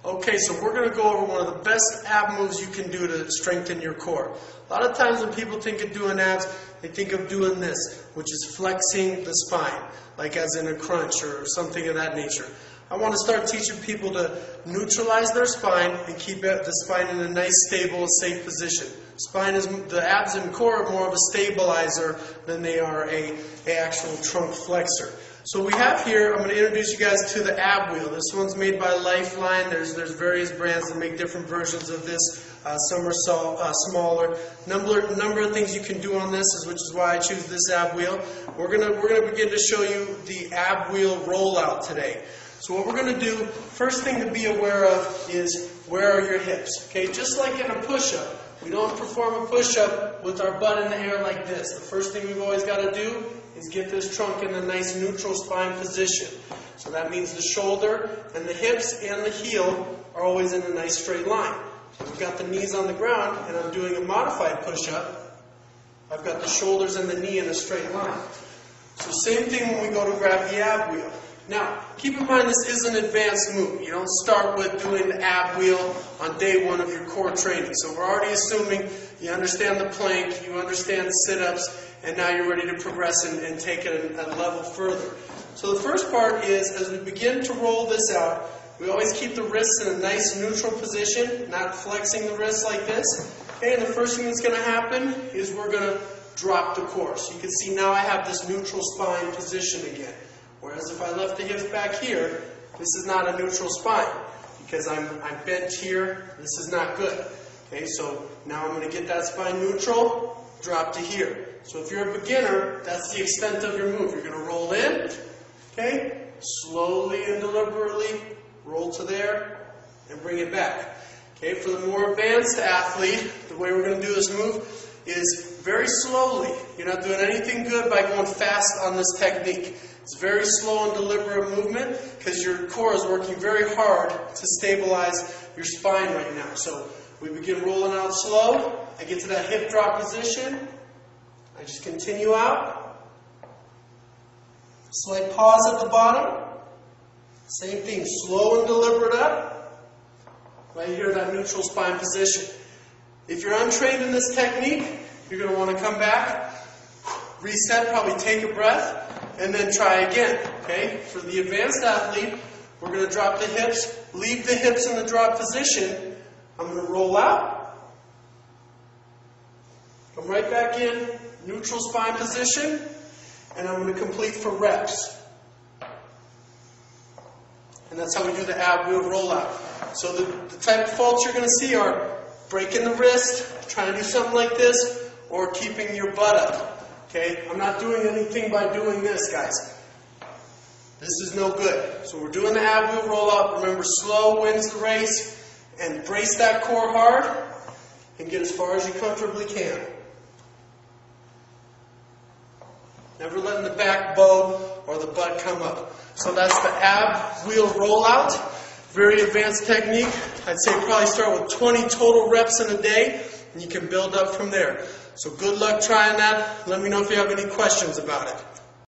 Okay, so we're going to go over one of the best ab moves you can do to strengthen your core. A lot of times when people think of doing abs, they think of doing this, which is flexing the spine, like as in a crunch or something of that nature. I want to start teaching people to neutralize their spine and keep the spine in a nice, stable, safe position. The abs and core are more of a stabilizer than they are a actual trunk flexor. So we have here, I'm going to introduce you guys to the ab wheel. This one's made by Lifeline. There's various brands that make different versions of this. Some are smaller. Number of things you can do on this, which is why I choose this ab wheel. We're gonna begin to show you the ab wheel rollout today. So what we're going to do, first thing to be aware of is where are your hips. Okay, just like in a push-up, we don't perform a push-up with our butt in the air like this. The first thing we've always got to do is get this trunk in a nice neutral spine position. So that means the shoulder and the hips and the heel are always in a nice straight line. So we've got the knees on the ground and I'm doing a modified push-up. I've got the shoulders and the knee in a straight line. So same thing when we go to grab the ab wheel. Now, keep in mind this is an advanced move. You don't start with doing the ab wheel on day one of your core training. So we're already assuming you understand the plank, you understand sit-ups, and now you're ready to progress and take it a level further. So the first part is, as we begin to roll this out, we always keep the wrists in a nice neutral position, not flexing the wrists like this. Okay, and the first thing that's going to happen is we're going to drop the core. So you can see now I have this neutral spine position again. Whereas if I left the hips back here, this is not a neutral spine because I'm bent here. This is not good. Okay, so now I'm going to get that spine neutral, drop to here. So if you're a beginner, that's the extent of your move. You're going to roll in, okay, slowly and deliberately roll to there and bring it back. Okay, for the more advanced athlete, the way we're going to do this move is very slowly. You're not doing anything good by going fast on this technique. It's very slow and deliberate movement because your core is working very hard to stabilize your spine right now. So we begin rolling out slow. I get to that hip drop position. I just continue out. Slight pause at the bottom. Same thing, slow and deliberate up. Right here, that neutral spine position. If you're untrained in this technique, you're going to want to come back, reset, probably take a breath, and then try again. Okay? For the advanced athlete, we're going to drop the hips, leave the hips in the drop position. I'm going to roll out, come right back in, neutral spine position, and I'm going to complete for reps. And that's how we do the ab wheel rollout. So the type of faults you're going to see are breaking the wrist, trying to do something like this, or keeping your butt up. Okay? I'm not doing anything by doing this, guys. This is no good. So we're doing the ab wheel rollout. Remember, slow wins the race, and brace that core hard, and get as far as you comfortably can. Never letting the back bow or the butt come up. So that's the ab wheel rollout. Very advanced technique. I'd say probably start with 20 total reps in a day, and you can build up from there. So good luck trying that. Let me know if you have any questions about it.